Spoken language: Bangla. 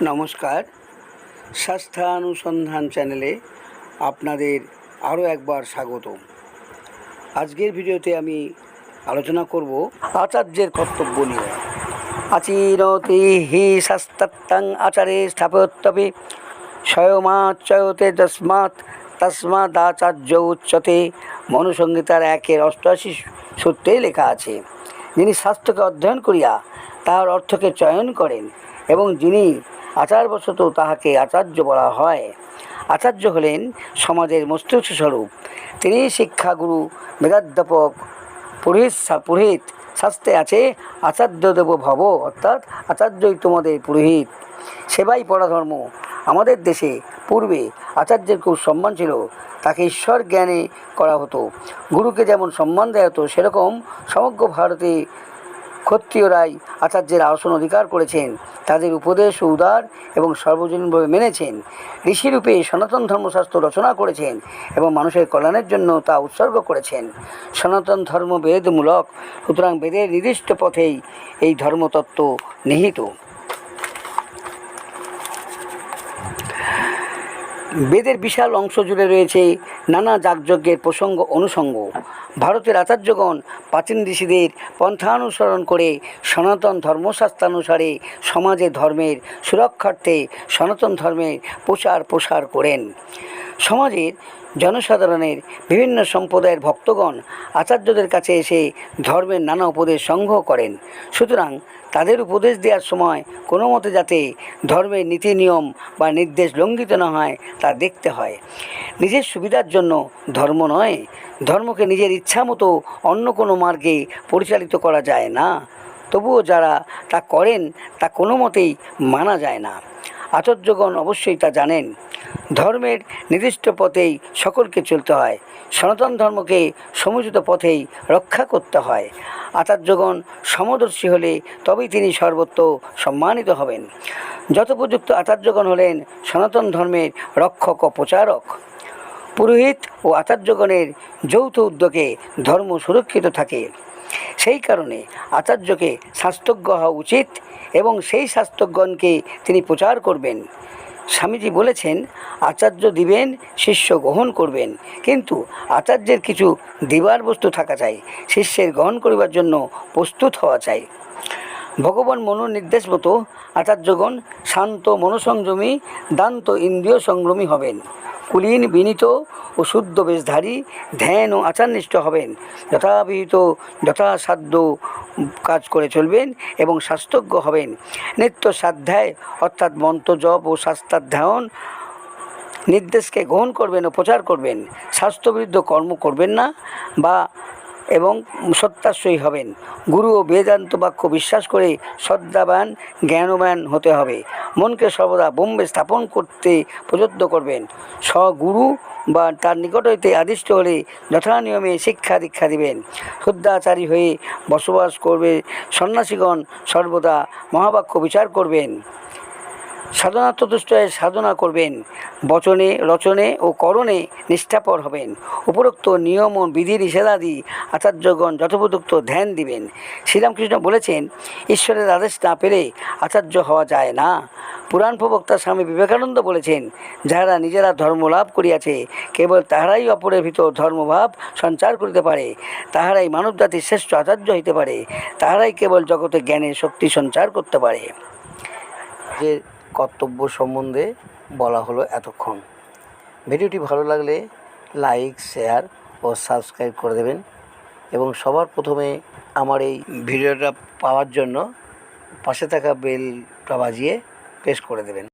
নমস্কার, স্বাস্থ্যানুসন্ধান চ্যানেলে আপনাদের আরও একবার স্বাগত। আজকের ভিডিওতে আমি আলোচনা করব আচার্যের কর্তব্য নিয়ে। আচিরতি হি শাস্ত্রাং আচারে স্থাপত্যপি স্বয়মাচয়তে তস্মাদাচার্য উচ্যতে। মনুসংহিতার 1:88 সূত্রে লেখা আছে, যিনি শাস্ত্রকে অধ্যয়ন করিয়া তাহার অর্থকে চয়ন করেন এবং যিনি আচারবশত তাহাকে আচার্য বলা হয়। আচার্য হলেন সমাজের মস্তিষ্ক স্বরূপ। তিনি শিক্ষাগুরু, বেদাধ্যাপক, পুরোহিত। শাস্ত্রে আছে আচার্য দেব ভব, অর্থাৎ আচার্যই তোমাদের পুরোহিত। সেবাই পরাধর্ম। আমাদের দেশে পূর্বে আচার্যের খুব সম্মান ছিল, তাকে ঈশ্বর জ্ঞানে করা হতো। গুরুকে যেমন সম্মান দেওয়া হতো, সেরকম সমগ্র ভারতে ক্ষত্রিয়রাই আচার্যের আসন অধিকার করেছেন। তাদের উপদেশ উদার এবং সর্বজনীনভাবে মেনেছেন। ঋষিরূপে সনাতন ধর্মশাস্ত্র রচনা করেছেন এবং মানুষের কল্যাণের জন্য তা উৎসর্গ করেছেন। সনাতন ধর্ম বেদমূলক, সুতরাং বেদের নির্দিষ্ট পথেই এই ধর্মতত্ত্ব নিহিত। বেদের বিশাল অংশ জুড়ে রয়েছে নানা যাগযজ্ঞের প্রসঙ্গ অনুষঙ্গ। ভারতের আচার্যগণ প্রাচীন ঋষিদের পন্থানুসরণ করে সনাতন ধর্মশাস্ত্রানুসারে সমাজে ধর্মের সুরক্ষার্থে সনাতন ধর্মের প্রসার করেন। সমাজের জনসাধারণের বিভিন্ন সম্প্রদায়ের ভক্তগণ আচার্যদের কাছে এসে ধর্মের নানা উপদেশ সংগ্রহ করেন। সুতরাং তাদের উপদেশ দেওয়ার সময় কোনো মতে যাতে ধর্মের নীতি নিয়ম বা নির্দেশ লঙ্ঘিত না হয় তা দেখতে হয়। নিজের সুবিধার জন্য ধর্ম নয়, ধর্মকে নিজের ইচ্ছা মতো অন্য কোনো মার্গে পরিচালিত করা যায় না। তবুও যারা তা করেন তা কোনো মতেই মানা যায় না। আচার্যগণ অবশ্যই তা জানেন। ধর্মের নির্দিষ্ট পথেই সকলকে চলতে হয়। সনাতন ধর্মকে সমুচিত পথেই রক্ষা করতে হয়। আচার্যগণ সমদর্শী হলে তবেই তিনি সর্বত্র সম্মানিত হবেন। যথোপযুক্ত আচার্যগণ হলেন সনাতন ধর্মের রক্ষক ও প্রচারক। পুরোহিত ও আচার্যগণের যৌথ উদ্যোগে ধর্ম সুরক্ষিত থাকে। সেই কারণে আচার্যকে শাস্ত্রজ্ঞ হওয়া উচিত এবং সেই শাস্ত্রজ্ঞগণকে তিনি প্রচার করবেন। স্বামীজি বলেছেন, আচার্য দিবেন, শিষ্য গ্রহণ করবেন, কিন্তু আচার্যের কিছু দিবার বস্তু থাকা চাই, শিষ্যের গ্রহণ করিবার জন্য প্রস্তুত হওয়া চাই। ভগবান মনুর নির্দেশ মতো আচার্যগণ শান্ত মনোসংযমী, দান্ত ইন্দ্রিয় সংযমী হবেন। কুলীন, বিনীত ও শুদ্ধ বেশধারী, ধ্যান ও আচারনিষ্ঠ হবেন। যথাবিহিত যথাসাধ্য কাজ করে চলবেন এবং শাস্ত্রজ্ঞ হবেন। নিত্য স্বাধ্যায় অর্থাৎ মন্ত্র জপ ও শাস্ত্রাধ্যয়ন নির্দেশকে গ্রহণ করবেন ও প্রচার করবেন। শাস্ত্রবিরুদ্ধ কর্ম করবেন না এবং সত্যাশ্রয়ী হবেন। গুরু ও বেদান্ত বাক্য বিশ্বাস করে শ্রদ্ধাবান, জ্ঞানবান হতে হবে। মনকে সর্বদা ব্রহ্মে স্থাপন করতে প্রযত্ন করবেন। স্বগুরু বা তার নিকট হইতে আদিষ্ট হলে যথানিয়মে শিক্ষা দীক্ষা দিবেন। শুদ্ধাচারী হয়ে বসবাস করবে। সন্ন্যাসীগণ সর্বদা মহাবাক্য বিচার করবেন। সাধনাত্মদুষ্টয়ে সাধনা করবেন। বচনে, রচনে ও করণে নিষ্ঠাপর হবেন। উপরোক্ত নিয়ম ও বিধি নিষেধাদি আচার্যগণ যথোপযুক্ত ধ্যান দিবেন। শ্রীরামকৃষ্ণ বলেছেন, ঈশ্বরের আদেশ না পেলে আচার্য হওয়া যায় না। পুরাণ প্রবক্তা স্বামী বিবেকানন্দ বলেছেন, যাহারা নিজেরা ধর্ম লাভ করিয়াছে, কেবল তাহারাই অপরের ভিতর ধর্মভাব সঞ্চার করিতে পারে। তাহারাই মানব জাতির শ্রেষ্ঠ আচার্য হইতে পারে। তাহারাই কেবল জগতে জ্ঞানের শক্তি সঞ্চার করতে পারে। যে কর্তব্য সম্বন্ধে বলা হলো এতক্ষণ। ভিডিওটি ভালো লাগলে লাইক, শেয়ার ও সাবস্ক্রাইব করে দেবেন এবং সবার প্রথমে আমার এই ভিডিওটা পাওয়ার জন্য পাশে থাকা বেলটা বাজিয়ে প্রেস করে দেবেন।